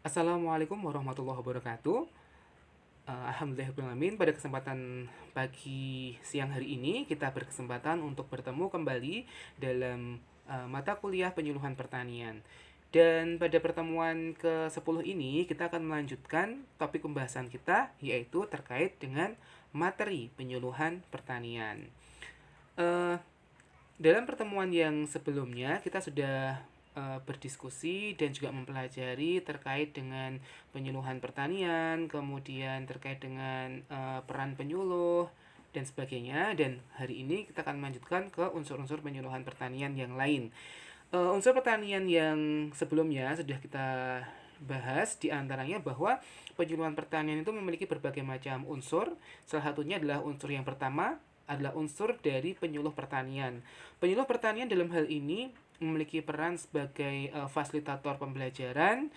Assalamualaikum warahmatullahi wabarakatuh. Alhamdulillahirrahmanirrahim. Pada kesempatan pagi siang hari ini kita berkesempatan untuk bertemu kembali dalam mata kuliah penyuluhan pertanian. Dan pada pertemuan ke-10 ini kita akan melanjutkan topik pembahasan kita, yaitu terkait dengan materi penyuluhan pertanian. Eh, Dalam pertemuan yang sebelumnya kita sudah berdiskusi dan juga mempelajari terkait dengan penyuluhan pertanian, kemudian terkait dengan peran penyuluh dan sebagainya. Dan hari ini kita akan melanjutkan ke unsur-unsur penyuluhan pertanian yang lain. Unsur pertanian yang sebelumnya sudah kita bahas, di antaranya bahwa penyuluhan pertanian itu memiliki berbagai macam unsur. Salah satunya adalah unsur yang pertama adalah unsur dari penyuluh pertanian. Penyuluh pertanian dalam hal ini memiliki peran sebagai fasilitator pembelajaran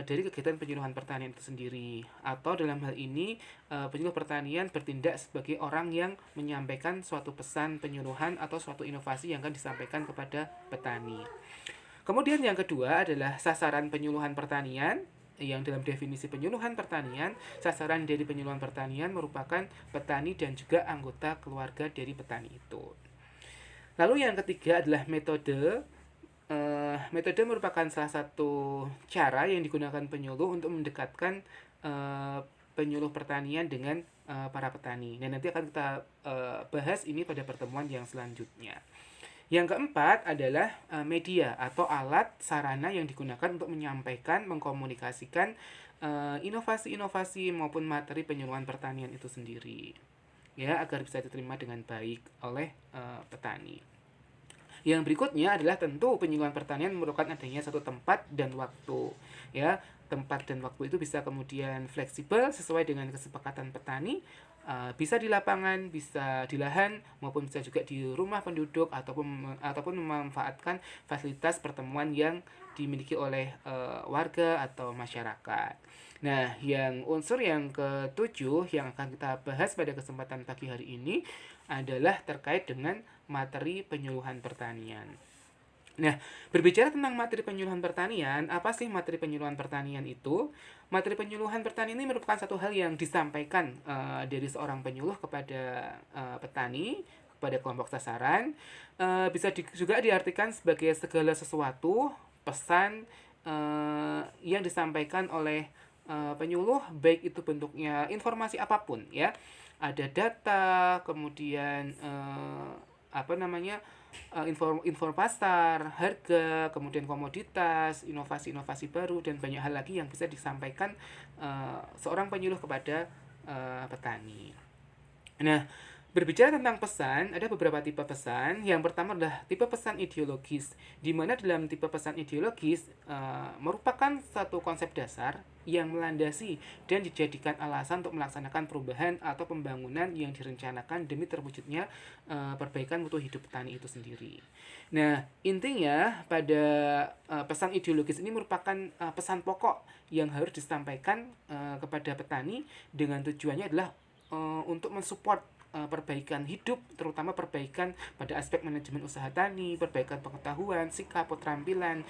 dari kegiatan penyuluhan pertanian itu sendiri, atau dalam hal ini penyuluh pertanian bertindak sebagai orang yang menyampaikan suatu pesan penyuluhan atau suatu inovasi yang akan disampaikan kepada petani. Kemudian yang kedua adalah sasaran penyuluhan pertanian, yang dalam definisi penyuluhan pertanian, sasaran dari penyuluhan pertanian merupakan petani dan juga anggota keluarga dari petani itu. Lalu yang ketiga adalah metode. Metode merupakan salah satu cara yang digunakan penyuluh untuk mendekatkan penyuluh pertanian dengan para petani. Dan nanti akan kita bahas ini pada pertemuan yang selanjutnya. Yang keempat adalah media atau alat sarana yang digunakan untuk menyampaikan, mengkomunikasikan inovasi-inovasi maupun materi penyuluhan pertanian itu sendiri, ya, agar bisa diterima dengan baik oleh petani. Yang berikutnya adalah tentu penyuluhan pertanian memerlukan adanya satu tempat dan waktu, ya. Tempat dan waktu itu bisa kemudian fleksibel sesuai dengan kesepakatan petani, bisa di lapangan, bisa di lahan, maupun bisa juga di rumah penduduk ataupun memanfaatkan fasilitas pertemuan yang dimiliki oleh warga atau masyarakat. Nah, yang unsur yang ketujuh yang akan kita bahas pada kesempatan pagi hari ini adalah terkait dengan materi penyuluhan pertanian. Nah, berbicara tentang materi penyuluhan pertanian, apa sih materi penyuluhan pertanian itu? Materi penyuluhan pertanian ini merupakan satu hal yang disampaikan dari seorang penyuluh kepada petani, kepada kelompok sasaran. Bisa juga diartikan sebagai segala sesuatu, pesan yang disampaikan oleh penyuluh, baik itu bentuknya informasi apapun, ya. Ada data, kemudian apa namanya, info pasar, harga, kemudian komoditas, inovasi-inovasi baru, dan banyak hal lagi yang bisa disampaikan seorang penyuluh kepada petani. Nah, berbicara tentang pesan, ada beberapa tipe pesan. Yang pertama adalah tipe pesan ideologis, di mana dalam tipe pesan ideologis merupakan satu konsep dasar yang melandasi dan dijadikan alasan untuk melaksanakan perubahan atau pembangunan yang direncanakan demi terwujudnya perbaikan mutu hidup petani itu sendiri. Nah, intinya pada pesan ideologis ini merupakan pesan pokok yang harus disampaikan kepada petani, dengan tujuannya adalah untuk mensupport perbaikan hidup, terutama perbaikan pada aspek manajemen usaha tani, perbaikan pengetahuan, sikap, keterampilan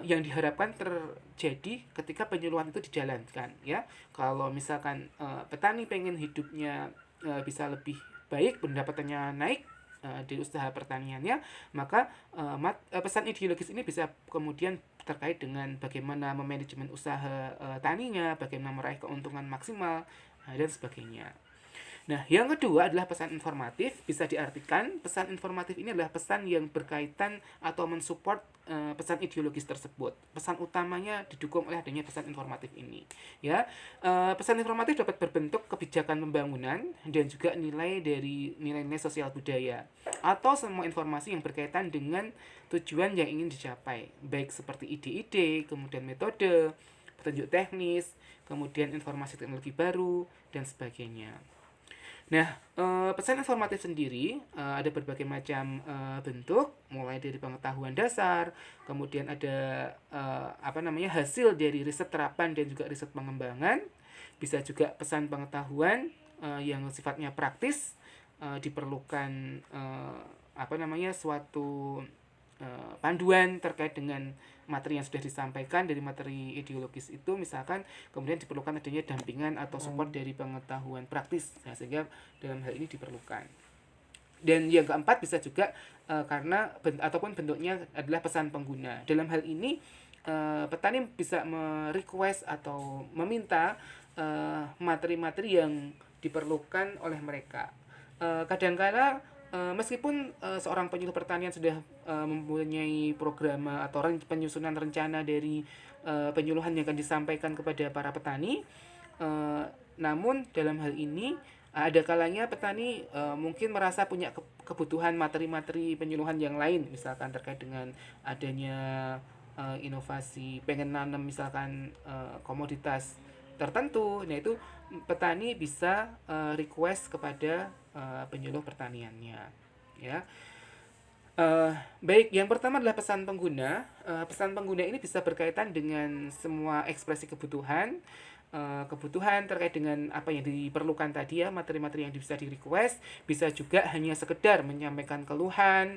yang diharapkan terjadi ketika penyuluhan itu dijalankan, ya. Kalau misalkan petani pengen hidupnya bisa lebih baik, pendapatannya naik di usaha pertaniannya, maka pesan ideologis ini bisa kemudian terkait dengan bagaimana memanajemen usaha taninya, bagaimana meraih keuntungan maksimal, dan sebagainya. Nah, yang kedua adalah pesan informatif. Bisa diartikan pesan informatif ini adalah pesan yang berkaitan atau mensupport pesan ideologis tersebut. Pesan utamanya didukung oleh adanya pesan informatif ini. Ya, pesan informatif dapat berbentuk kebijakan pembangunan dan juga nilai dari nilai-nilai sosial budaya, atau semua informasi yang berkaitan dengan tujuan yang ingin dicapai, baik seperti ide-ide, kemudian metode, petunjuk teknis, kemudian informasi teknologi baru, dan sebagainya. Nah, pesan informatif sendiri ada berbagai macam bentuk, mulai dari pengetahuan dasar, kemudian ada apa namanya, hasil dari riset terapan dan juga riset pengembangan. Bisa juga pesan pengetahuan yang sifatnya praktis, diperlukan apa namanya, suatu panduan terkait dengan materi yang sudah disampaikan dari materi ideologis itu, misalkan kemudian diperlukan adanya dampingan atau support dari pengetahuan praktis, nah, sehingga dalam hal ini diperlukan. Dan yang keempat bisa juga karena ataupun bentuknya adalah pesan pengguna. Dalam hal ini petani bisa merequest atau meminta materi-materi yang diperlukan oleh mereka. Kadangkala meskipun seorang penyuluh pertanian sudah mempunyai program atau penyusunan rencana dari penyuluhan yang akan disampaikan kepada para petani, namun dalam hal ini ada kalanya petani mungkin merasa punya kebutuhan materi-materi penyuluhan yang lain, misalkan terkait dengan adanya inovasi, pengen nanam misalkan komoditas tertentu. Nah, itu petani bisa request kepada penyuluh pertaniannya, ya. Baik, yang pertama adalah pesan pengguna. Pesan pengguna ini bisa berkaitan dengan semua ekspresi kebutuhan, kebutuhan terkait dengan apa yang diperlukan tadi, ya, materi-materi yang bisa di request. Bisa juga hanya sekedar menyampaikan keluhan,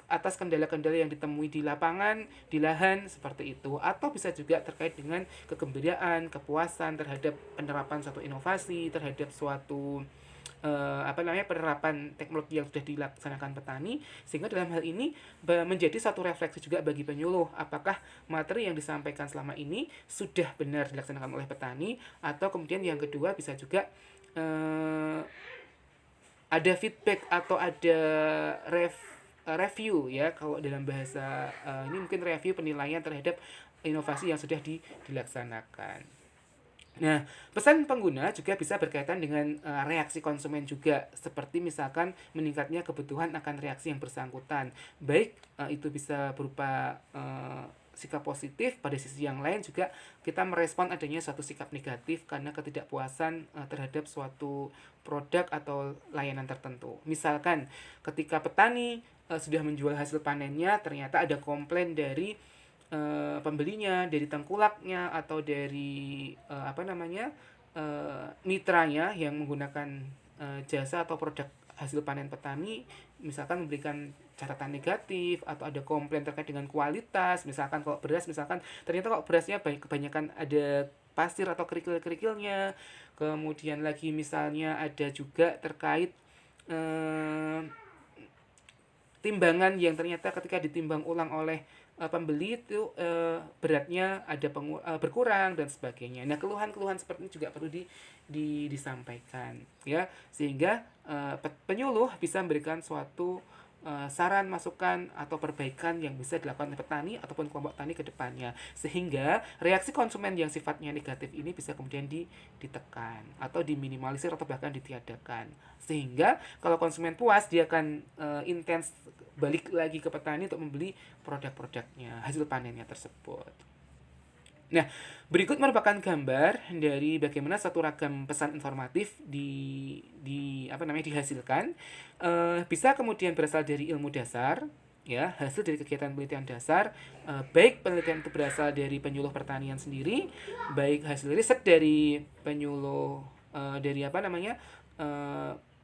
atas kendala-kendala yang ditemui di lapangan, di lahan, seperti itu. Atau bisa juga terkait dengan kegembiraan, kepuasan terhadap penerapan suatu inovasi, terhadap suatu penerapan teknologi yang sudah dilaksanakan petani, sehingga dalam hal ini menjadi satu refleksi juga bagi penyuluh, apakah materi yang disampaikan selama ini sudah benar dilaksanakan oleh petani, atau kemudian yang kedua bisa juga ada feedback atau ada review, ya, kalau dalam bahasa ini mungkin review, penilaian terhadap inovasi yang sudah dilaksanakan. Nah, pesan pengguna juga bisa berkaitan dengan reaksi konsumen juga, seperti misalkan meningkatnya kebutuhan akan reaksi yang bersangkutan. Baik itu bisa berupa sikap positif, pada sisi yang lain juga kita merespon adanya suatu sikap negatif karena ketidakpuasan terhadap suatu produk atau layanan tertentu. Misalkan ketika petani sudah menjual hasil panennya, ternyata ada komplain dari pembelinya, dari tengkulaknya, atau dari mitranya yang menggunakan jasa atau produk hasil panen petani, misalkan memberikan catatan negatif atau ada komplain terkait dengan kualitas. Misalkan kalau beras, misalkan ternyata kok berasnya kebanyakan ada pasir atau kerikil-kerikilnya. Kemudian lagi misalnya ada juga terkait timbangan yang ternyata ketika ditimbang ulang oleh pembeli itu beratnya ada berkurang dan sebagainya. Nah, keluhan-keluhan seperti ini juga perlu disampaikan, ya, sehingga penyuluh bisa memberikan suatu saran, masukan, atau perbaikan yang bisa dilakukan oleh petani ataupun kelompok tani ke depannya, sehingga reaksi konsumen yang sifatnya negatif ini bisa kemudian ditekan atau diminimalisir atau bahkan ditiadakan, sehingga kalau konsumen puas, dia akan intens balik lagi ke petani untuk membeli produk-produknya, hasil panennya tersebut. Nah, berikut merupakan gambar dari bagaimana satu ragam pesan informatif dihasilkan. Bisa kemudian berasal dari ilmu dasar, ya, hasil dari kegiatan penelitian dasar, baik penelitian itu berasal dari penyuluh pertanian sendiri, baik hasil riset dari penyuluh dari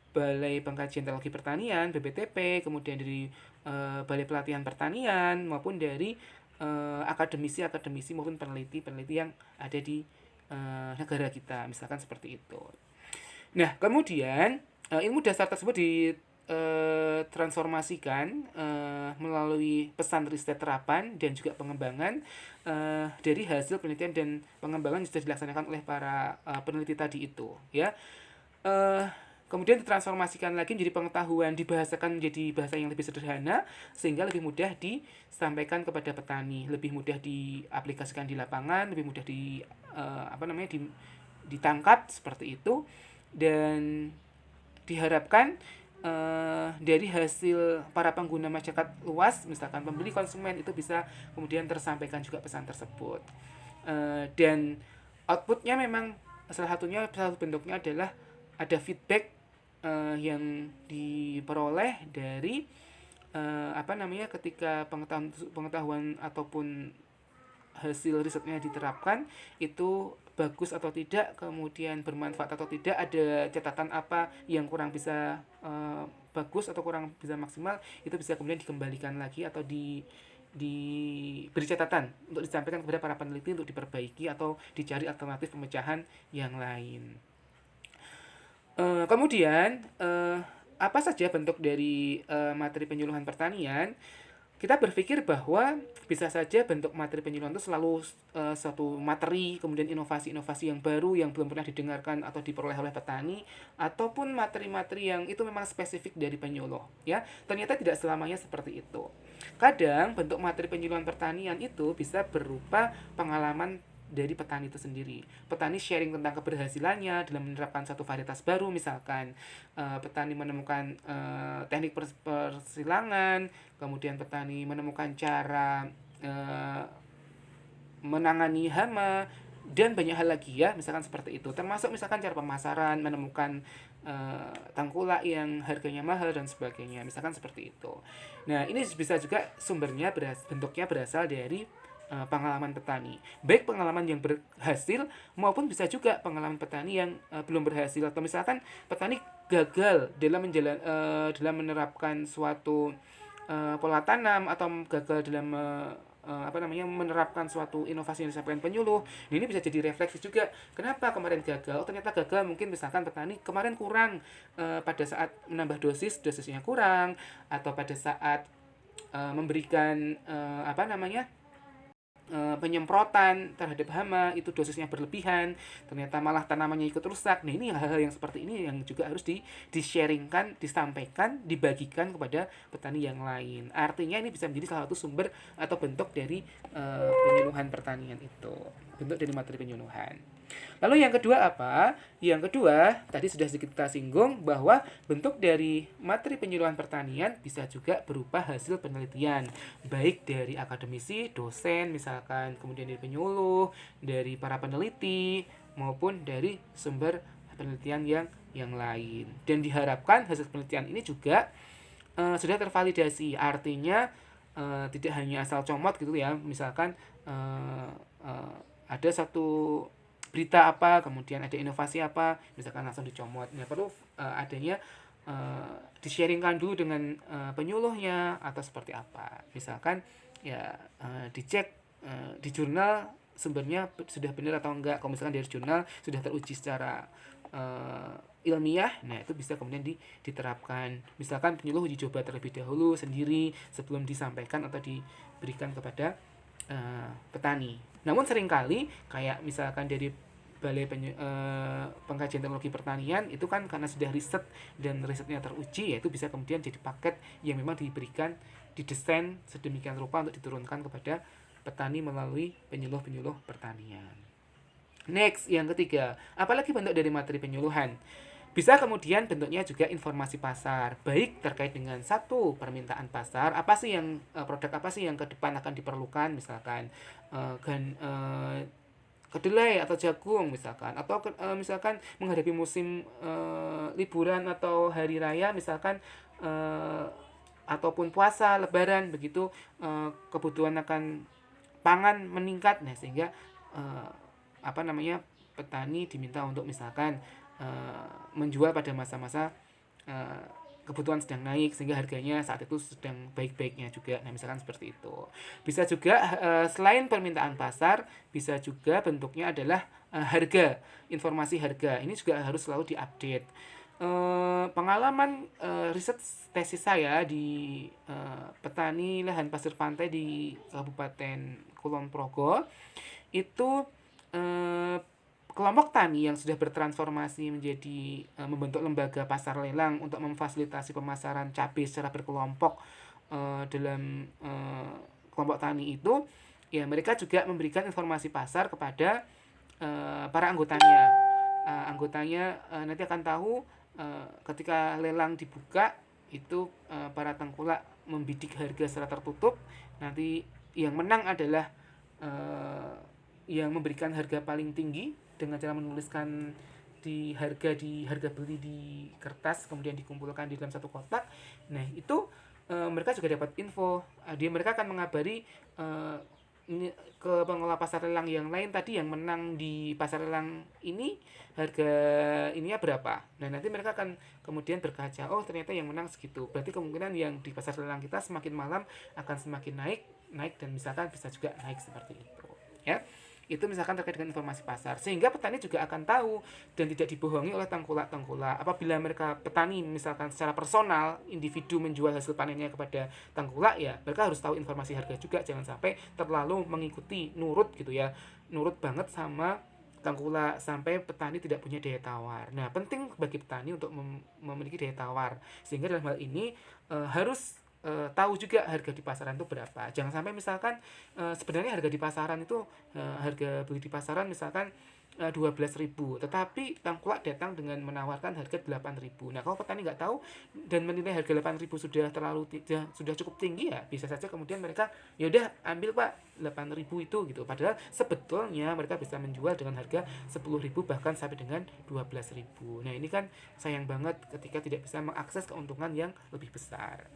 Balai Pengkajian Teknologi Pertanian (BPTP), kemudian dari Balai Pelatihan Pertanian, maupun dari akademisi maupun peneliti yang ada di negara kita, misalkan seperti itu. Nah, kemudian ilmu dasar tersebut ditransformasikan melalui pesan riset terapan dan juga pengembangan dari hasil penelitian dan pengembangan yang sudah dilaksanakan oleh para peneliti tadi itu, ya. Kemudian ditransformasikan lagi menjadi pengetahuan, dibahasakan menjadi bahasa yang lebih sederhana, sehingga lebih mudah disampaikan kepada petani, lebih mudah diaplikasikan di lapangan, lebih mudah ditangkap seperti itu. Dan diharapkan dari hasil para pengguna masyarakat luas, misalkan pembeli, konsumen, itu bisa kemudian tersampaikan juga pesan tersebut. Dan outputnya memang salah satu bentuknya adalah ada feedback yang diperoleh dari ketika pengetahuan ataupun hasil risetnya diterapkan itu bagus atau tidak, kemudian bermanfaat atau tidak, ada catatan apa yang kurang bisa bagus atau kurang bisa maksimal, itu bisa kemudian dikembalikan lagi atau diberi catatan untuk disampaikan kepada para peneliti untuk diperbaiki atau dicari alternatif pemecahan yang lain. Kemudian apa saja bentuk dari materi penyuluhan pertanian? Kita berpikir bahwa bisa saja bentuk materi penyuluhan itu selalu suatu materi, kemudian inovasi-inovasi yang baru yang belum pernah didengarkan atau diperoleh oleh petani, ataupun materi-materi yang itu memang spesifik dari penyuluh. Ya, ternyata tidak selamanya seperti itu. Kadang bentuk materi penyuluhan pertanian itu bisa berupa pengalaman dari petani itu sendiri. Petani sharing tentang keberhasilannya dalam menerapkan satu varietas baru, misalkan petani menemukan teknik persilangan, kemudian petani menemukan cara menangani hama, dan banyak hal lagi ya, misalkan seperti itu. Termasuk misalkan cara pemasaran, menemukan tangkulak yang harganya mahal dan sebagainya, misalkan seperti itu. Nah, ini bisa juga sumbernya bentuknya berasal dari pengalaman petani. Baik pengalaman yang berhasil maupun bisa juga pengalaman petani yang belum berhasil, atau misalkan petani gagal dalam menerapkan suatu pola tanam, atau gagal dalam menerapkan suatu inovasi yang disampaikan penyuluh. Nah, ini bisa jadi refleksi juga. Kenapa kemarin gagal? Oh, ternyata gagal mungkin misalkan petani kemarin kurang pada saat menambah dosisnya kurang, atau pada saat memberikan penyemprotan terhadap hama itu dosisnya berlebihan, ternyata malah tanamannya ikut rusak. Nah, ini hal-hal yang seperti ini yang juga harus di-sharingkan, disampaikan, dibagikan kepada petani yang lain. Artinya ini bisa menjadi salah satu sumber atau bentuk dari penyuluhan pertanian itu, bentuk dari materi penyuluhan. Lalu yang kedua apa? Yang kedua, tadi sudah sedikit kita singgung bahwa bentuk dari materi penyuluhan pertanian bisa juga berupa hasil penelitian, baik dari akademisi, dosen misalkan, kemudian dari penyuluh, dari para peneliti, maupun dari sumber penelitian yang lain. Dan diharapkan hasil penelitian ini juga sudah tervalidasi, artinya tidak hanya asal comot gitu ya, misalkan ada satu berita apa, kemudian ada inovasi apa, misalkan langsung dicomot. Nah, perlu adanya di-sharingkan dulu dengan penyuluhnya atau seperti apa. Misalkan ya dicek di jurnal sumbernya sudah benar atau enggak. Kalau misalkan dari jurnal sudah teruji secara ilmiah, nah itu bisa kemudian diterapkan. Misalkan penyuluh uji coba terlebih dahulu sendiri sebelum disampaikan atau diberikan kepada petani. Namun seringkali kayak misalkan dari Balai Pengkajian Teknologi Pertanian itu kan karena sudah riset dan risetnya teruji, yaitu bisa kemudian jadi paket yang memang didesain sedemikian rupa untuk diturunkan kepada petani melalui penyuluh-penyuluh pertanian. Next, yang ketiga, apalagi bentuk dari materi penyuluhan? Bisa kemudian bentuknya juga informasi pasar, baik terkait dengan satu permintaan pasar, apa sih yang produk apa sih yang ke depan akan diperlukan, misalkan kedelai atau jagung misalkan, atau misalkan menghadapi musim liburan atau hari raya misalkan, ataupun puasa, lebaran begitu, kebutuhan akan pangan meningkat. Nah, sehingga petani diminta untuk misalkan menjual pada masa-masa kebutuhan sedang naik sehingga harganya saat itu sedang baik-baiknya juga. Nah, misalkan seperti itu. Bisa juga selain permintaan pasar, bisa juga bentuknya adalah harga, informasi harga. Ini juga harus selalu diupdate. Pengalaman riset tesis saya di petani lahan pasir pantai di Kabupaten Kulon Progo itu kelompok tani yang sudah bertransformasi menjadi membentuk lembaga pasar lelang untuk memfasilitasi pemasaran cabai secara berkelompok dalam kelompok tani itu, ya mereka juga memberikan informasi pasar kepada para anggotanya. Anggotanya nanti akan tahu ketika lelang dibuka itu para tengkulak membidik harga secara tertutup. Nanti yang menang adalah yang memberikan harga paling tinggi dengan cara menuliskan di harga beli di kertas, kemudian dikumpulkan di dalam satu kotak. Nah, itu mereka juga dapat info. Mereka akan mengabari ini ke pengelola pasar lelang yang lain tadi yang menang di pasar lelang ini harga ininya berapa. Nah, nanti mereka akan kemudian berkaca, oh ternyata yang menang segitu. Berarti kemungkinan yang di pasar lelang kita semakin malam akan semakin naik dan misalkan bisa juga naik seperti itu. Ya. Itu misalkan terkait dengan informasi pasar, sehingga petani juga akan tahu dan tidak dibohongi oleh tengkulak-tengkulak. Apabila mereka petani misalkan secara personal individu menjual hasil panennya kepada tengkulak, ya mereka harus tahu informasi harga juga, jangan sampai terlalu mengikuti nurut gitu ya, nurut banget sama tengkulak sampai petani tidak punya daya tawar. Nah, penting bagi petani untuk memiliki daya tawar, sehingga dalam hal ini harus tahu juga harga di pasaran itu berapa. Jangan sampai misalkan sebenarnya harga di pasaran itu harga beli di pasaran misalkan 12.000, tetapi tengkulak datang dengan menawarkan harga 8.000. Nah, kalau petani nggak tahu dan menilai harga 8.000 sudah sudah cukup tinggi, ya bisa saja kemudian mereka ya udah ambil Pak 8.000 itu gitu. Padahal sebetulnya mereka bisa menjual dengan harga 10.000 bahkan sampai dengan 12.000. Nah, ini kan sayang banget ketika tidak bisa mengakses keuntungan yang lebih besar.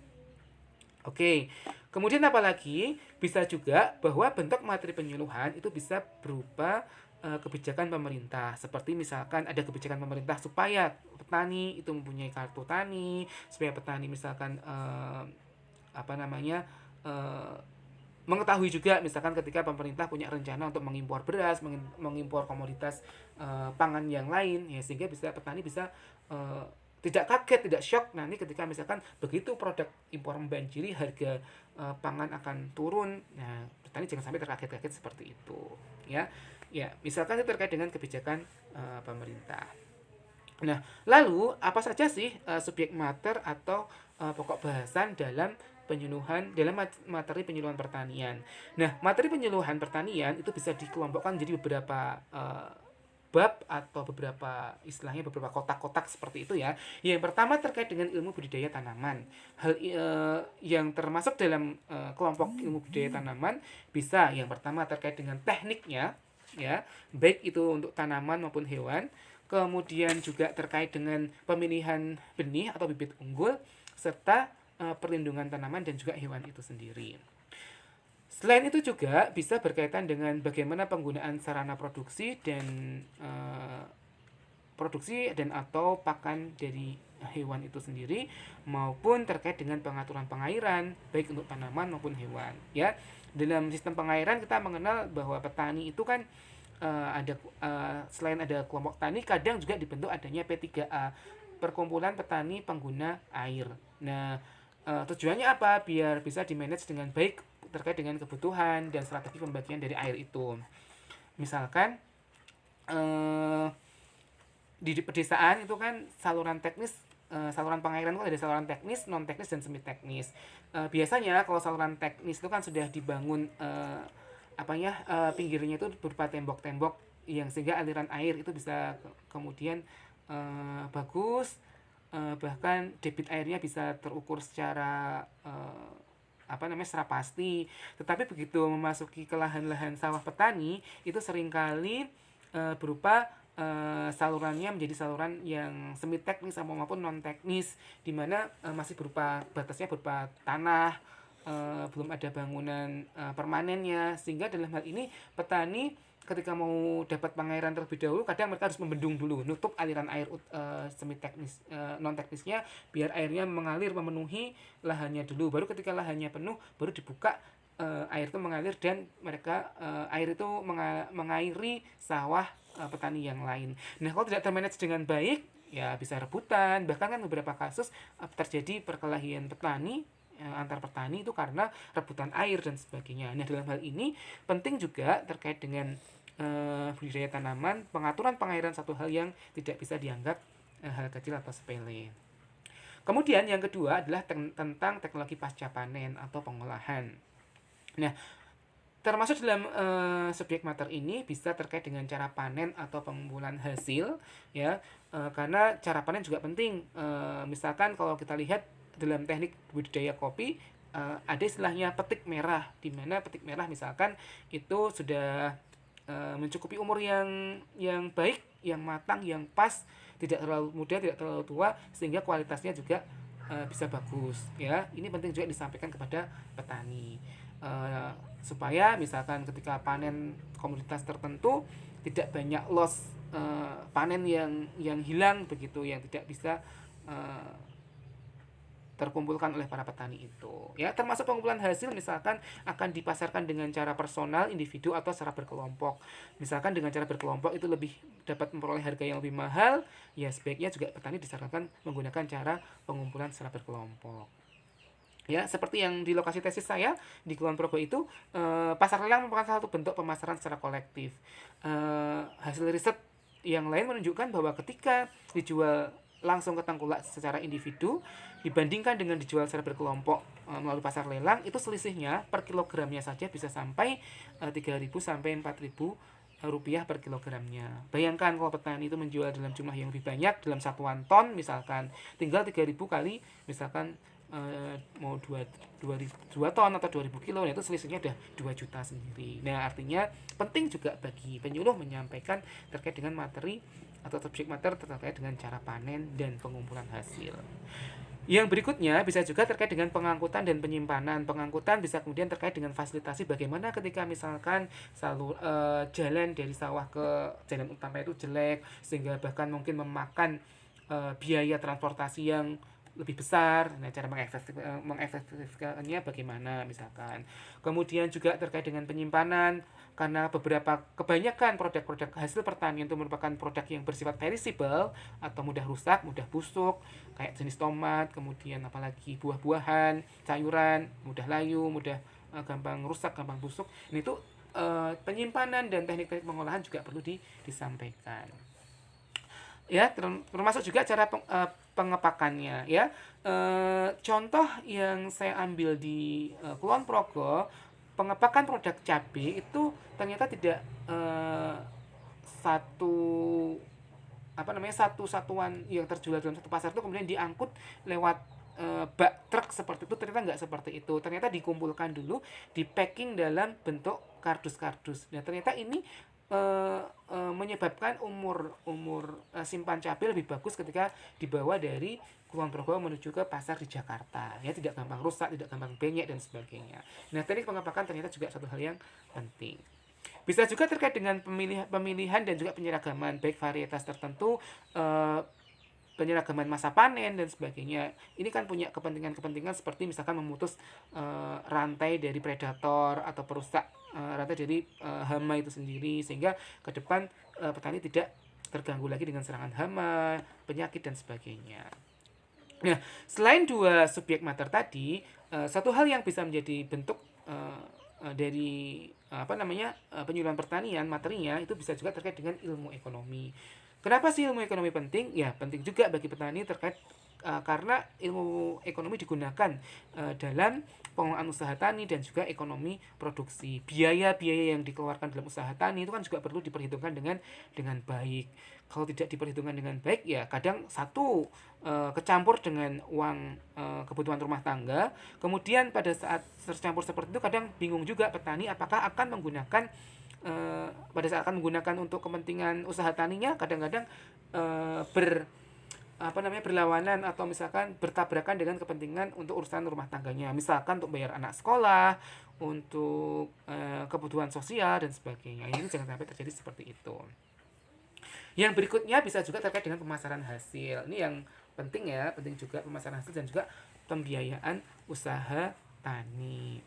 Oke, kemudian apalagi bisa juga bahwa bentuk materi penyuluhan itu bisa berupa kebijakan pemerintah. Seperti misalkan ada kebijakan pemerintah supaya petani itu mempunyai kartu tani, supaya petani misalkan apa namanya eh, mengetahui juga misalkan ketika pemerintah punya rencana untuk mengimpor beras, mengimpor komoditas pangan yang lain, ya sehingga bisa petani bisa eh, tidak kaget, tidak shock nanti ketika misalkan begitu produk impor membanjiri harga pangan akan turun. Nah, petani jangan sampai terkaget-kaget seperti itu, ya. Ya, misalkan itu terkait dengan kebijakan pemerintah. Nah, lalu apa saja sih subjek mater atau pokok bahasan dalam materi penyuluhan pertanian. Nah, materi penyuluhan pertanian itu bisa dikelompokkan jadi beberapa bab atau beberapa istilahnya beberapa kotak-kotak seperti itu ya. Yang pertama terkait dengan ilmu budidaya tanaman. Hal yang termasuk dalam kelompok ilmu budidaya tanaman bisa yang pertama terkait dengan tekniknya ya, baik itu untuk tanaman maupun hewan. Kemudian juga terkait dengan pemilihan benih atau bibit unggul serta perlindungan tanaman dan juga hewan itu sendiri. Selain itu juga bisa berkaitan dengan bagaimana penggunaan sarana produksi dan atau pakan dari hewan itu sendiri maupun terkait dengan pengaturan pengairan baik untuk tanaman maupun hewan ya. Dalam sistem pengairan kita mengenal bahwa petani itu kan selain ada kelompok tani kadang juga dibentuk adanya P3A, Perkumpulan Petani Pengguna Air. Nah, tujuannya apa? Biar bisa dimanage dengan baik terkait dengan kebutuhan dan strategi pembagian dari air itu. Misalkan di pedesaan itu kan saluran teknis, saluran pengairan itu ada saluran teknis, non teknis dan semi teknis. Biasanya kalau saluran teknis itu kan sudah dibangun pinggirnya itu berupa tembok-tembok yang sehingga aliran air itu bisa kemudian bagus, bahkan debit airnya bisa terukur secara secara pasti. Tetapi begitu memasuki ke lahan-lahan sawah petani itu seringkali berupa salurannya menjadi saluran yang semi teknis maupun non teknis, di mana masih berupa batasnya berupa tanah, belum ada bangunan permanennya, sehingga dalam hal ini petani ketika mau dapat pengairan terlebih dahulu kadang mereka harus membendung dulu, nutup aliran air semi teknis non teknisnya biar airnya mengalir memenuhi lahannya dulu, baru ketika lahannya penuh baru dibuka air itu mengalir dan mereka air itu mengairi sawah petani yang lain. Nah, kalau tidak termanage dengan baik ya bisa rebutan, bahkan kan beberapa kasus terjadi perkelahian petani antar petani itu karena rebutan air dan sebagainya. Nah, dalam hal ini penting juga terkait dengan budidaya tanaman, pengaturan pengairan satu hal yang tidak bisa dianggap hal kecil atau sepele. Kemudian yang kedua adalah tentang teknologi pasca panen atau pengolahan. Nah, termasuk dalam subjek mater ini bisa terkait dengan cara panen atau pengumpulan hasil ya, karena cara panen juga penting. Misalkan kalau kita lihat dalam teknik budidaya kopi ada istilahnya petik merah, di mana petik merah misalkan itu sudah mencukupi umur yang baik, yang matang, yang pas, tidak terlalu muda, tidak terlalu tua, sehingga kualitasnya juga bisa bagus ya. Ini penting juga disampaikan kepada petani. supaya misalkan ketika panen komoditas tertentu tidak banyak loss, panen yang hilang begitu, yang tidak bisa eh, terkumpulkan oleh para petani itu. Ya, termasuk pengumpulan hasil misalkan akan dipasarkan dengan cara personal, individu atau secara berkelompok. Misalkan dengan cara berkelompok itu lebih dapat memperoleh harga yang lebih mahal, ya sebaiknya juga petani disarankan menggunakan cara pengumpulan secara berkelompok. Ya, seperti yang di lokasi tesis saya di Kulon Progo itu, pasar lelang merupakan salah satu bentuk pemasaran secara kolektif. Hasil riset yang lain menunjukkan bahwa ketika dijual langsung ke tengkulak secara individu dibandingkan dengan dijual secara berkelompok melalui pasar lelang, itu selisihnya per kilogramnya saja bisa sampai 3.000 sampai 4.000 rupiah per kilogramnya. Bayangkan kalau petani itu menjual dalam jumlah yang lebih banyak dalam satuan ton misalkan, tinggal 3.000 kali misalkan mau 2 ton atau 2.000 kilo, nah itu selisihnya udah 2 juta sendiri. Nah, artinya penting juga bagi penyuluh menyampaikan terkait dengan materi atau subjek mater terkait dengan cara panen dan pengumpulan hasil. Yang berikutnya bisa juga terkait dengan pengangkutan dan penyimpanan. Pengangkutan bisa kemudian terkait dengan fasilitasi bagaimana ketika misalkan jalan dari sawah ke jalan utama itu jelek sehingga bahkan mungkin memakan biaya transportasi yang lebih besar. Nah, cara mengefektifkannya bagaimana misalkan. Kemudian juga terkait dengan penyimpanan, karena kebanyakan produk-produk hasil pertanian itu merupakan produk yang bersifat perishable atau mudah rusak, mudah busuk, kayak jenis tomat, kemudian apalagi buah-buahan, sayuran, mudah layu, mudah gampang rusak, gampang busuk. Ini tuh penyimpanan dan teknik-teknik pengolahan juga perlu disampaikan. Ya, termasuk juga cara pengepakannya ya. Contoh yang saya ambil di Kulon Progo, pengepakan produk cabai itu ternyata tidak satu satu satuan yang terjual dalam satu pasar itu kemudian diangkut lewat bak truk seperti itu. Ternyata nggak seperti itu, ternyata dikumpulkan dulu, di packing dalam bentuk kardus-kardus. Nah, ternyata ini menyebabkan umur umur simpan cabai lebih bagus ketika dibawa dari Kulon Progo menuju ke pasar di Jakarta, ya tidak gampang rusak, tidak gampang benyek dan sebagainya. Nah, teknik pengepakan ternyata juga satu hal yang penting. Bisa juga terkait dengan pemilihan dan juga penyeragaman baik varietas tertentu, eh, penyeragaman masa panen dan sebagainya. Ini kan punya kepentingan-kepentingan seperti misalkan memutus rantai dari predator atau perusak rantai dari hama itu sendiri, sehingga ke depan petani tidak terganggu lagi dengan serangan hama, penyakit dan sebagainya. Nah, selain dua subjek mater tadi, satu hal yang bisa menjadi bentuk dari penyuluhan pertanian materinya itu bisa juga terkait dengan ilmu ekonomi. Kenapa sih ilmu ekonomi penting? Ya, penting juga bagi petani terkait karena ilmu ekonomi digunakan dalam pengelolaan usaha tani dan juga ekonomi produksi. Biaya-biaya yang dikeluarkan dalam usaha tani itu kan juga perlu diperhitungkan dengan baik. Kalau tidak diperhitungkan dengan baik, ya kadang satu kecampur dengan uang kebutuhan rumah tangga. Kemudian pada saat tercampur seperti itu kadang bingung juga petani apakah akan menggunakan pada saat akan menggunakan untuk kepentingan usaha taninya, kadang-kadang ber berlawanan atau misalkan bertabrakan dengan kepentingan untuk urusan rumah tangganya, misalkan untuk bayar anak sekolah, untuk kebutuhan sosial dan sebagainya. Ini jangan sampai terjadi seperti itu. Yang berikutnya bisa juga terkait dengan pemasaran hasil. Ini yang penting ya, penting juga pemasaran hasil dan juga pembiayaan usaha tani.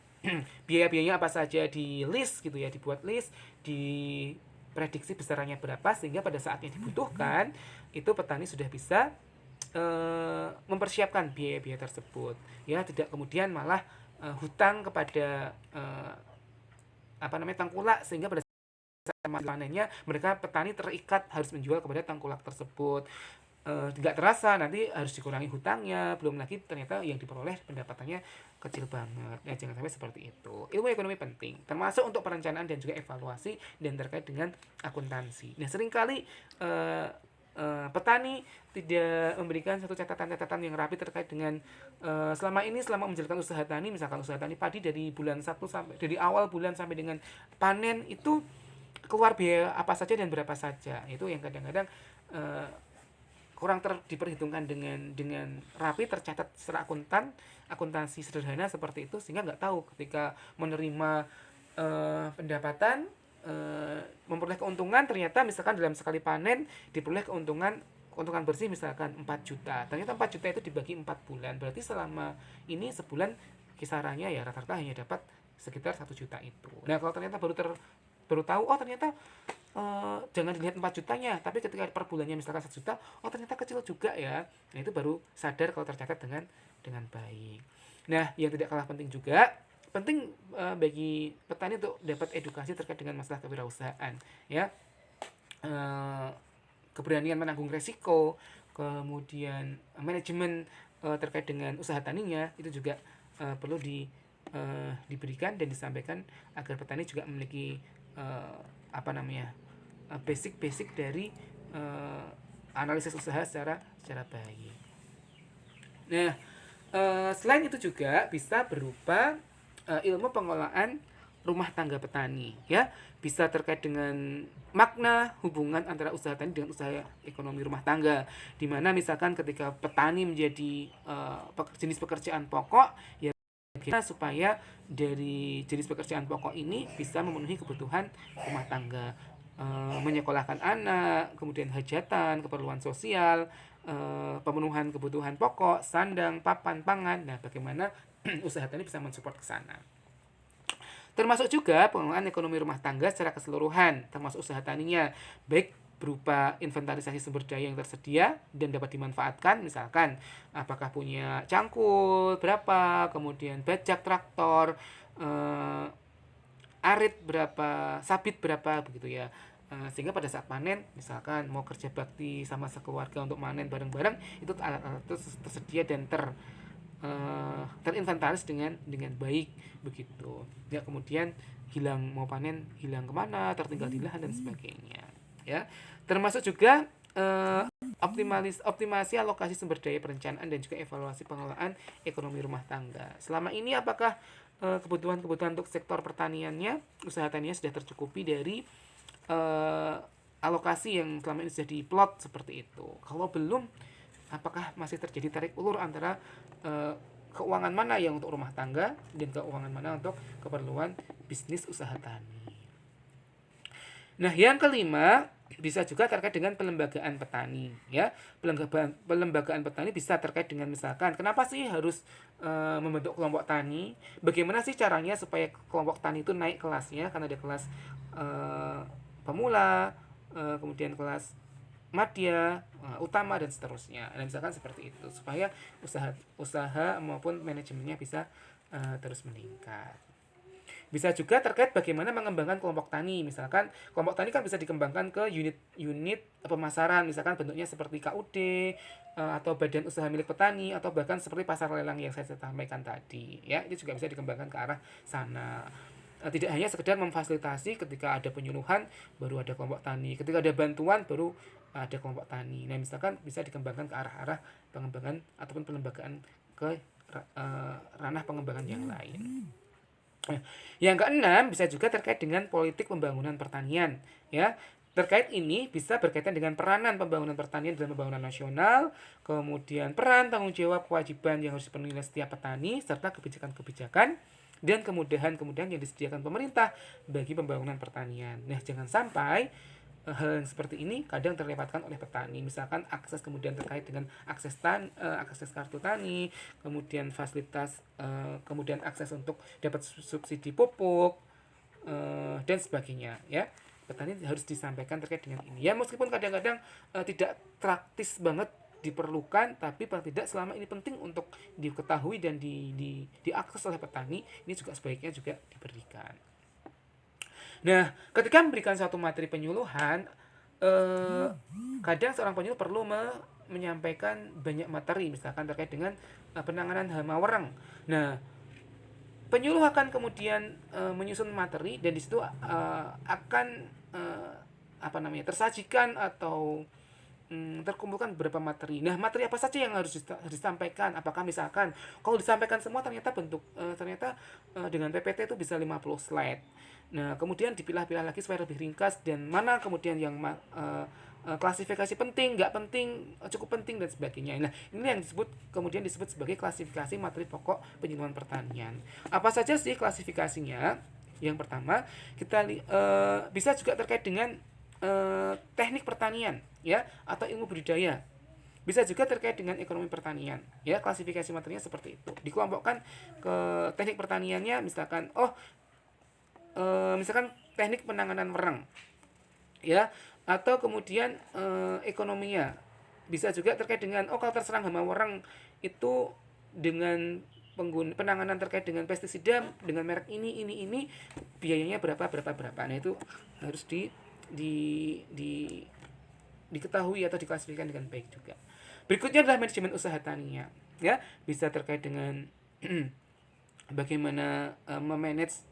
Biaya-biayanya apa saja di list gitu ya, dibuat list, diprediksi besarannya berapa sehingga pada saatnya dibutuhkan itu petani sudah bisa mempersiapkan biaya-biaya tersebut. Ya, tidak kemudian malah hutang kepada tengkulak sehingga pada panennya mereka petani terikat harus menjual kepada tengkulak tersebut. Tidak terasa nanti harus dikurangi hutangnya, belum lagi ternyata yang diperoleh pendapatannya kecil banget. Nah, jangan sampai seperti itu. Ilmu ekonomi penting, termasuk untuk perencanaan dan juga evaluasi dan terkait dengan akuntansi. Nah, seringkali petani tidak memberikan satu catatan-catatan yang rapi terkait dengan selama menjalankan usaha tani, misalkan usaha tani padi dari awal bulan sampai dengan panen itu keluar biaya apa saja dan berapa saja. Itu yang kadang-kadang kurang diperhitungkan dengan rapi, tercatat secara akuntansi sederhana seperti itu, sehingga nggak tahu ketika menerima pendapatan, memperoleh keuntungan, ternyata misalkan dalam sekali panen diperoleh keuntungan bersih misalkan 4 juta. Ternyata 4 juta itu dibagi 4 bulan. Berarti selama ini sebulan kisarannya ya rata-rata hanya dapat sekitar 1 juta itu. Nah, kalau ternyata baru tahu, oh ternyata jangan dilihat 4 jutanya, tapi ketika per bulannya misalkan 1 juta, oh ternyata kecil juga ya. Nah, itu baru sadar kalau tercatat dengan baik. Nah, yang tidak kalah penting juga, penting bagi petani untuk dapat edukasi terkait dengan masalah kewirausahaan, ya. Eh, Keberanian menanggung resiko, kemudian manajemen terkait dengan usaha taninya itu juga perlu diberikan dan disampaikan agar petani juga memiliki eh, apa namanya basic-basic dari eh, analisis usaha secara baik. Nah, selain itu juga bisa berupa ilmu pengelolaan rumah tangga petani, ya. Bisa terkait dengan makna hubungan antara usaha tani dengan usaha ekonomi rumah tangga. Di mana misalkan ketika petani menjadi jenis pekerjaan pokok, ya bagaimana supaya dari jenis pekerjaan pokok ini bisa memenuhi kebutuhan rumah tangga, menyekolahkan anak, kemudian hajatan, keperluan sosial, pemenuhan kebutuhan pokok, sandang, papan, pangan. Nah, bagaimana usaha tani bisa mensupport ke sana. Termasuk juga pengelolaan ekonomi rumah tangga secara keseluruhan, termasuk usaha taninya, baik berupa inventarisasi sumber daya yang tersedia dan dapat dimanfaatkan, misalkan apakah punya cangkul berapa, kemudian bajak traktor, arit berapa, sabit berapa, begitu ya. Sehingga pada saat panen, misalkan mau kerja bakti sama sekeluarga untuk manen bareng-bareng, itu alat-alat itu tersedia dan terinventaris dengan baik, begitu ya. Kemudian hilang, mau panen hilang kemana, tertinggal di lahan dan sebagainya, ya. Termasuk juga optimasi alokasi sumber daya perencanaan dan juga evaluasi pengelolaan ekonomi rumah tangga. Selama ini apakah kebutuhan-kebutuhan untuk sektor pertaniannya, usaha taninya sudah tercukupi dari eh, alokasi yang selama ini sudah diplot seperti itu? Kalau belum, apakah masih terjadi tarik ulur antara keuangan mana yang untuk rumah tangga dan keuangan mana untuk keperluan bisnis usaha tani. Nah, yang kelima bisa juga terkait dengan pelembagaan petani, ya. Pelembagaan petani bisa terkait dengan misalkan kenapa sih harus membentuk kelompok tani? Bagaimana sih caranya supaya kelompok tani itu naik kelasnya? Karena ada kelas eh, pemula, kemudian kelas madya, utama dan seterusnya. Nah, misalkan seperti itu supaya usaha maupun manajemennya bisa terus meningkat. Bisa juga terkait bagaimana mengembangkan kelompok tani. Misalkan kelompok tani kan bisa dikembangkan ke unit-unit pemasaran, misalkan bentuknya seperti KUD, atau badan usaha milik petani, atau bahkan seperti pasar lelang yang saya sampaikan tadi, ya. Itu juga bisa dikembangkan ke arah sana. Tidak hanya sekedar memfasilitasi ketika ada penyuluhan baru ada kelompok tani, ketika ada bantuan baru ada kelompok tani. Nah, misalkan bisa dikembangkan ke arah-arah pengembangan ataupun pelembagaan ke ranah pengembangan yang lain. Yang keenam bisa juga terkait dengan politik pembangunan pertanian, ya. Terkait ini bisa berkaitan dengan peranan pembangunan pertanian dalam pembangunan nasional, kemudian peran, tanggung jawab, kewajiban yang harus dipenuhi oleh setiap petani, serta kebijakan-kebijakan dan kemudahan-kemudahan yang disediakan pemerintah bagi pembangunan pertanian. Nah, jangan sampai hal yang seperti ini kadang terlewatkan oleh petani. Misalkan akses kemudian terkait dengan akses kartu tani, kemudian fasilitas, kemudian akses untuk dapat subsidi pupuk, dan sebagainya, ya. Petani harus disampaikan terkait dengan ini. Ya, meskipun kadang-kadang tidak praktis banget diperlukan, tapi paling tidak selama ini penting untuk diketahui dan diakses oleh petani, ini juga sebaiknya juga diberikan. Nah, ketika memberikan suatu materi penyuluhan, eh, kadang seorang penyuluh perlu menyampaikan banyak materi, misalkan terkait dengan penanganan hama wereng. Nah, penyuluh akan kemudian menyusun materi dan di situ akan apa namanya tersajikan atau terkumpulkan beberapa materi. Nah, materi apa saja yang harus disampaikan? Apakah misalkan kalau disampaikan semua ternyata dengan PPT itu bisa 50 slide. Nah, kemudian dipilah-pilah lagi supaya lebih ringkas dan mana kemudian yang klasifikasi penting, nggak penting, cukup penting dan sebagainya. Nah, ini yang kemudian disebut sebagai klasifikasi materi pokok penyuluhan pertanian. Apa saja sih klasifikasinya? Yang pertama, bisa juga terkait dengan teknik pertanian ya atau ilmu budidaya. Bisa juga terkait dengan ekonomi pertanian. Ya, klasifikasi materinya seperti itu. Dikelompokkan ke teknik pertaniannya misalkan misalkan teknik penanganan mereng ya atau kemudian ekonominya bisa juga terkait dengan kalau terserang hama wereng itu dengan penanganan terkait dengan pestisida dengan merek ini biayanya berapa. Nah itu harus di di diketahui atau diklasifikasikan dengan baik juga. Berikutnya adalah manajemen usaha taninya ya, bisa terkait dengan bagaimana memanage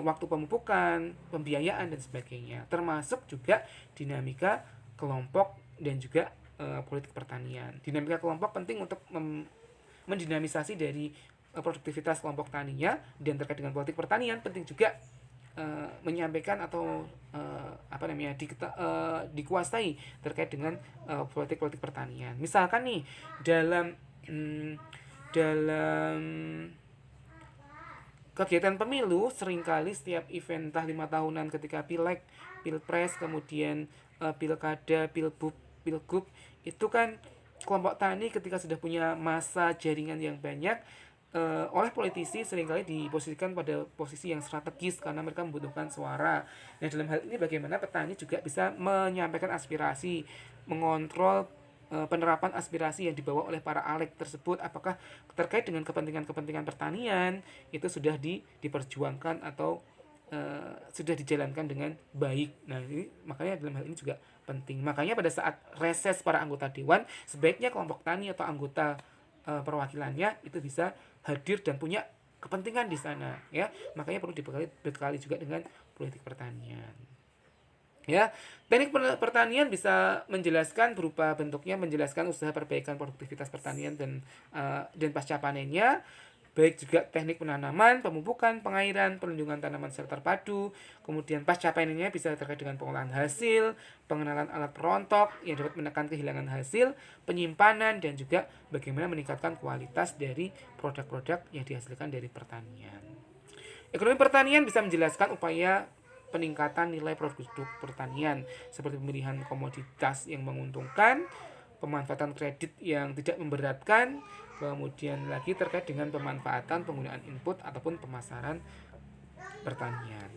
waktu pemupukan, pembiayaan dan sebagainya, termasuk juga dinamika kelompok dan juga politik pertanian. Dinamika kelompok penting untuk mendinamisasi dari produktivitas kelompok taninya, dan terkait dengan politik pertanian penting juga menyampaikan atau dikuasai terkait dengan politik-politik pertanian. Misalkan nih dalam dalam kegiatan pemilu seringkali setiap event entah 5 tahunan ketika pileg, pilpres, kemudian pilkada, pilgub itu kan kelompok tani ketika sudah punya masa jaringan yang banyak oleh politisi seringkali diposisikan pada posisi yang strategis karena mereka membutuhkan suara. Nah dalam hal ini bagaimana petani juga bisa menyampaikan aspirasi, mengontrol penerapan aspirasi yang dibawa oleh para aleg tersebut, apakah terkait dengan kepentingan-kepentingan pertanian itu sudah diperjuangkan atau sudah dijalankan dengan baik. Nah ini makanya dalam hal ini juga penting. Makanya pada saat reses para anggota dewan sebaiknya kelompok tani atau anggota perwakilannya itu bisa hadir dan punya kepentingan di sana ya. Makanya perlu dibekali juga dengan politik pertanian. Ya, teknik pertanian bisa menjelaskan berupa bentuknya menjelaskan usaha perbaikan produktivitas pertanian dan pasca panennya, baik juga teknik penanaman, pemupukan, pengairan, perlindungan tanaman secara terpadu, kemudian pasca panennya bisa terkait dengan pengolahan hasil, pengenalan alat perontok yang dapat menekan kehilangan hasil, penyimpanan, dan juga bagaimana meningkatkan kualitas dari produk-produk yang dihasilkan dari pertanian. Ekonomi pertanian bisa menjelaskan upaya peningkatan nilai produk pertanian seperti pemilihan komoditas yang menguntungkan, pemanfaatan kredit yang tidak memberatkan, kemudian lagi terkait dengan pemanfaatan penggunaan input ataupun pemasaran pertanian.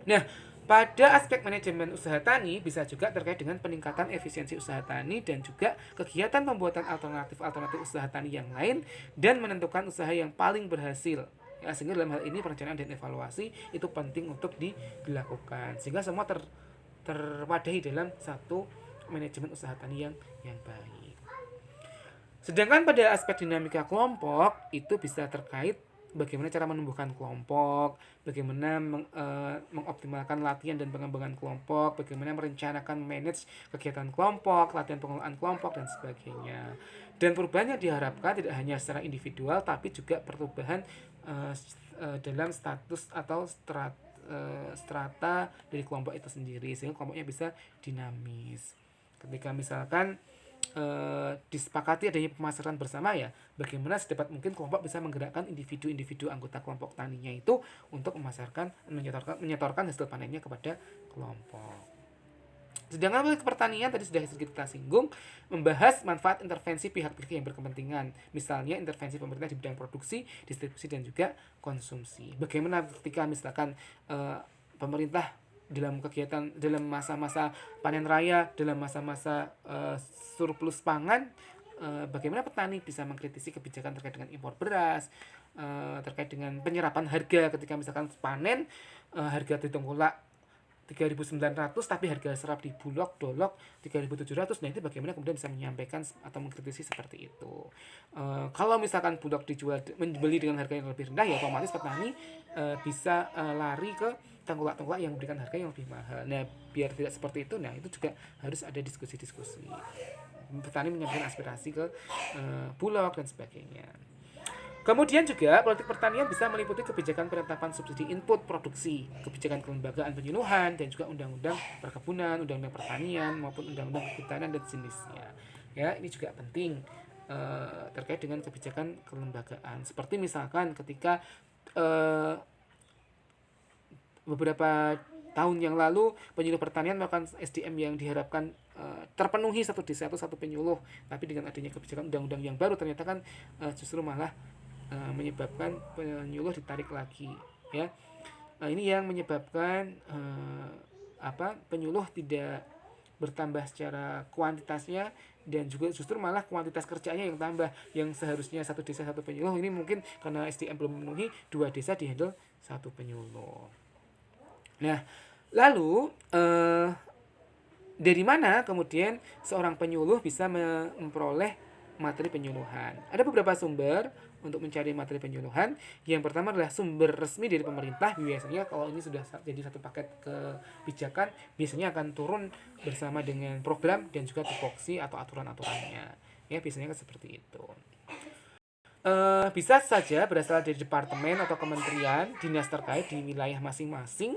Nah, pada aspek manajemen usaha tani bisa juga terkait dengan peningkatan efisiensi usaha tani dan juga kegiatan pembuatan alternatif usaha tani yang lain dan menentukan usaha yang paling berhasil. Ya, sehingga dalam hal ini perencanaan dan evaluasi itu penting untuk dilakukan sehingga semua terwadahi dalam satu manajemen usaha tani yang baik. Sedangkan pada aspek dinamika kelompok itu bisa terkait bagaimana cara menumbuhkan kelompok, bagaimana mengoptimalkan latihan dan pengembangan kelompok, bagaimana merencanakan manage kegiatan kelompok, latihan pengelolaan kelompok dan sebagainya. Dan perubahan yang diharapkan tidak hanya secara individual tapi juga perubahan dalam status atau strata dari kelompok itu sendiri sehingga kelompoknya bisa dinamis. Ketika misalkan disepakati adanya pemasaran bersama ya, bagaimana sedapat mungkin kelompok bisa menggerakkan individu-individu anggota kelompok taninya itu untuk menyetorkan hasil panennya kepada kelompok. Sedangkan politik pertanian tadi sudah sedikit kita singgung, membahas manfaat intervensi pihak-pihak yang berkepentingan, misalnya intervensi pemerintah di bidang produksi, distribusi dan juga konsumsi. Bagaimana ketika misalkan pemerintah dalam kegiatan dalam masa-masa panen raya, dalam masa-masa surplus pangan, bagaimana petani bisa mengkritisi kebijakan terkait dengan impor beras, terkait dengan penyerapan harga ketika misalkan panen harga di tengkulak 3.900 tapi harga serap di Bulog Dolok 3.700. Nah itu bagaimana kemudian bisa menyampaikan atau mengkritisi seperti itu. Kalau misalkan Bulog membeli dengan harga yang lebih rendah ya otomatis petani bisa lari ke tengkulak-tengkulak yang memberikan harga yang lebih mahal. Nah biar tidak seperti itu, nah itu juga harus ada diskusi-diskusi. Petani menyampaikan aspirasi ke Bulog dan sebagainya. Kemudian juga politik pertanian bisa meliputi kebijakan penetapan subsidi input produksi, kebijakan kelembagaan penyuluhan, dan juga undang-undang perkebunan, undang-undang pertanian maupun undang-undang kehutanan dan jenisnya. Ya, ini juga penting terkait dengan kebijakan kelembagaan. Seperti misalkan ketika beberapa tahun yang lalu penyuluh pertanian melakukan SDM yang diharapkan terpenuhi satu desa atau satu penyuluh, tapi dengan adanya kebijakan undang-undang yang baru ternyata kan justru malah menyebabkan penyuluh ditarik lagi, ya. Ini yang menyebabkan penyuluh tidak bertambah secara kuantitasnya, dan juga justru malah kuantitas kerjanya yang tambah, yang seharusnya satu desa satu penyuluh ini mungkin karena SDM belum memenuhi, dua desa dihandle satu penyuluh. Nah, lalu dari mana kemudian seorang penyuluh bisa memperoleh materi penyuluhan? Ada beberapa sumber untuk mencari materi penyuluhan. Yang pertama adalah sumber resmi dari pemerintah. Biasanya kalau ini sudah jadi satu paket kebijakan, biasanya akan turun bersama dengan program dan juga tupoksi atau aturan-aturannya. Ya, biasanya kan seperti itu. Bisa saja berasal dari departemen atau kementerian, dinas terkait di wilayah masing-masing,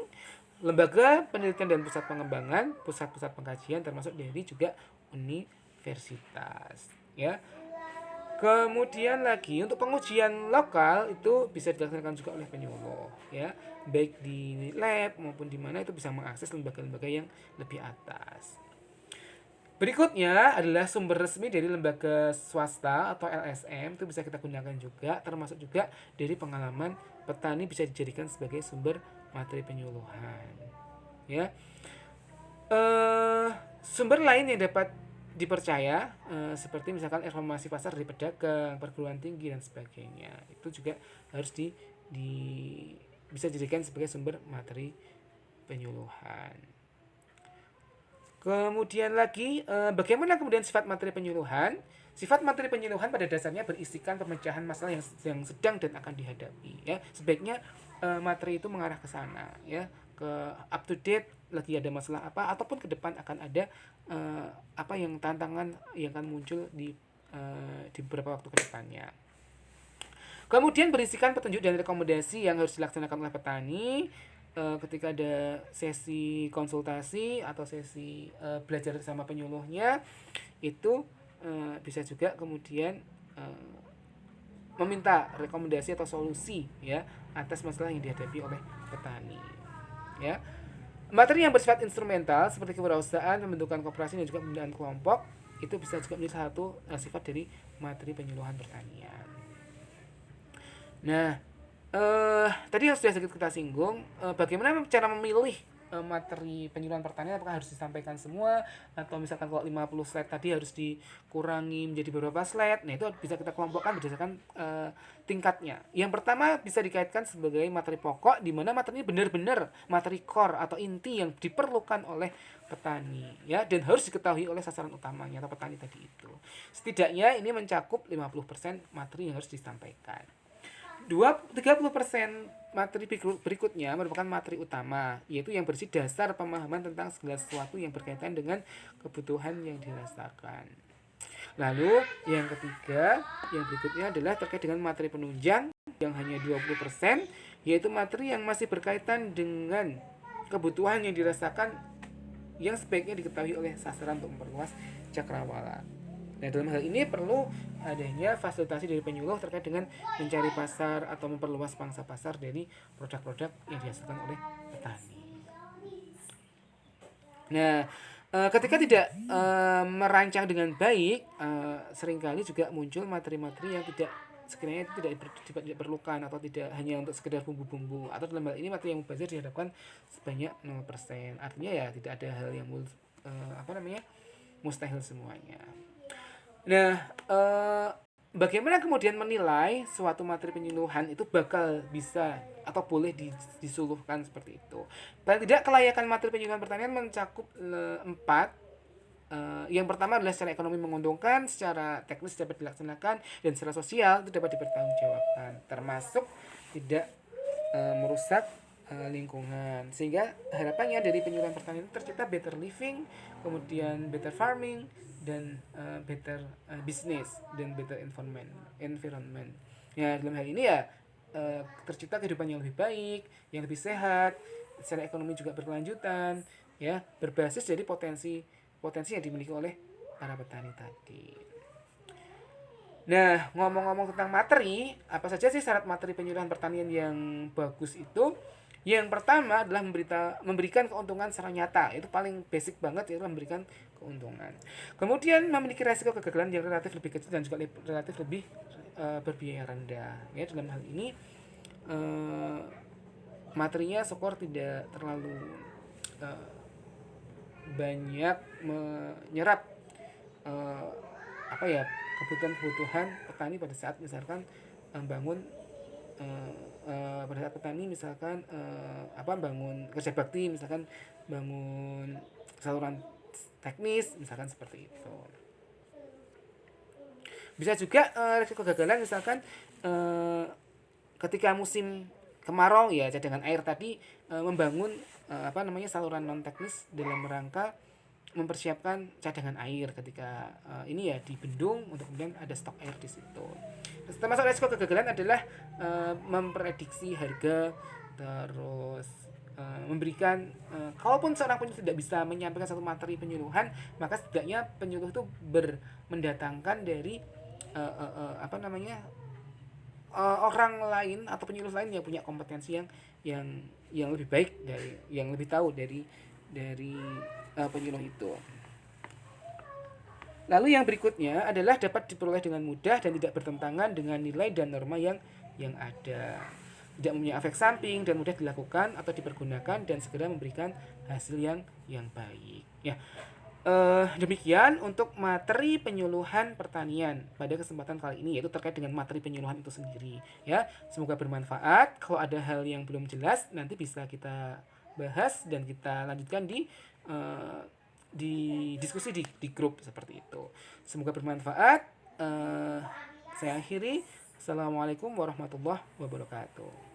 lembaga penelitian dan pusat pengembangan, pusat-pusat pengkajian, termasuk dari juga universitas, ya. Kemudian lagi untuk pengujian lokal itu bisa dilaksanakan juga oleh penyuluh, ya, baik di lab maupun di mana itu bisa mengakses lembaga-lembaga yang lebih atas. Berikutnya adalah sumber resmi dari lembaga swasta atau LSM, itu bisa kita gunakan juga, termasuk juga dari pengalaman petani bisa dijadikan sebagai sumber materi penyuluhan, ya. Sumber lain yang dapat dipercaya seperti misalkan informasi pasar dari pedagang, perguruan tinggi dan sebagainya, itu juga harus bisa dijadikan sebagai sumber materi penyuluhan. Kemudian lagi bagaimana kemudian sifat materi penyuluhan? Sifat materi penyuluhan pada dasarnya berisikan pemecahan masalah yang sedang dan akan dihadapi, ya. Sebaiknya materi itu mengarah ke sana, ya, ke up to date, lagi ada masalah apa, ataupun ke depan akan ada apa yang tantangan yang akan muncul di beberapa waktu ke depannya. Kemudian berisikan petunjuk dan rekomendasi yang harus dilaksanakan oleh petani ketika ada sesi konsultasi atau sesi belajar sama penyuluhnya, itu bisa juga kemudian meminta rekomendasi atau solusi, ya, atas masalah yang dihadapi oleh petani, ya. Materi yang bersifat instrumental seperti kewirausahaan, pembentukan koperasi dan juga pembinaan kelompok itu bisa juga menjadi satu sifat dari materi penyuluhan pertanian. Nah, tadi sudah sedikit kita singgung bagaimana cara memilih materi penyuluhan pertanian, apakah harus disampaikan semua atau misalkan kalau 50 slide tadi harus dikurangi menjadi beberapa slide. Nah, itu bisa kita kelompokkan berdasarkan tingkatnya. Yang pertama bisa dikaitkan sebagai materi pokok, di mana materinya benar-benar materi core atau inti yang diperlukan oleh petani, ya, dan harus diketahui oleh sasaran utamanya atau petani tadi itu. Setidaknya ini mencakup 50% materi yang harus disampaikan. 30% materi berikutnya merupakan materi utama, yaitu yang bersih dasar pemahaman tentang segala sesuatu yang berkaitan dengan kebutuhan yang dirasakan. Lalu yang ketiga, yang berikutnya adalah terkait dengan materi penunjang yang hanya 20%, yaitu materi yang masih berkaitan dengan kebutuhan yang dirasakan yang sebaiknya diketahui oleh sasaran untuk memperluas cakrawala. Nah, dalam hal ini perlu adanya fasilitasi dari penyuluh terkait dengan mencari pasar atau memperluas pangsa pasar dari produk-produk yang dihasilkan oleh petani. Nah, ketika tidak merancang dengan baik, seringkali juga muncul materi-materi yang sekiranya itu tidak diperlukan atau tidak hanya untuk sekedar bumbu-bumbu, atau dalam hal ini materi yang mubazir dihadapkan sebanyak 0%. Artinya ya tidak ada hal yang mustahil semuanya. Nah, bagaimana kemudian menilai suatu materi penyuluhan itu bakal bisa atau boleh disuluhkan seperti itu? Paling tidak kelayakan materi penyuluhan pertanian mencakup 4. Yang pertama adalah secara ekonomi menguntungkan, secara teknis dapat dilaksanakan, dan secara sosial itu dapat dipertanggungjawabkan, termasuk tidak merusak lingkungan. Sehingga harapannya dari penyuluhan pertanian itu tercipta better living, kemudian better farming, dan better business, dan better environment. Ya, dalam hal ini ya tercipta kehidupan yang lebih baik, yang lebih sehat, secara ekonomi juga berkelanjutan, ya, berbasis dari potensi yang dimiliki oleh para petani tadi. Nah, ngomong-ngomong tentang materi, apa saja sih syarat materi penyuluhan pertanian yang bagus itu? Yang pertama adalah memberikan keuntungan secara nyata. Itu paling basic banget, yaitu memberikan keuntungan. Kemudian memiliki resiko kegagalan yang relatif lebih kecil dan juga relatif lebih berbiaya rendah. Ya, dalam hal ini eh, materinya skor tidak terlalu eh, banyak menyerap eh, apa ya, kebutuhan petani pada saat misalkan membangun pada saat petani misalkan bangun kerja bakti, misalkan bangun saluran teknis misalkan seperti itu. Bisa juga resiko kegagalan misalkan ketika musim kemarau, ya cadangan air tadi membangun saluran non teknis dalam rangka mempersiapkan cadangan air ketika ini ya di bendung untuk kemudian ada stok air di situ. Termasuk resiko kegagalan adalah memprediksi harga, terus memberikan kalaupun seorang penyuluh tidak bisa menyampaikan satu materi penyuluhan, maka setidaknya penyuluh itu mendatangkan dari orang lain atau penyuluh lain yang punya kompetensi yang yang lebih baik, dari yang lebih tahu dari penyuluh itu. Lalu yang berikutnya adalah dapat diperoleh dengan mudah dan tidak bertentangan dengan nilai dan norma yang ada. Tidak mempunyai efek samping dan mudah dilakukan atau dipergunakan dan segera memberikan hasil yang baik. Ya. Demikian untuk materi penyuluhan pertanian pada kesempatan kali ini, yaitu terkait dengan materi penyuluhan itu sendiri. Ya, semoga bermanfaat. Kalau ada hal yang belum jelas, nanti bisa kita bahas dan kita lanjutkan di diskusi di grup seperti itu. Semoga bermanfaat. Saya akhiri. Assalamualaikum warahmatullahi wabarakatuh.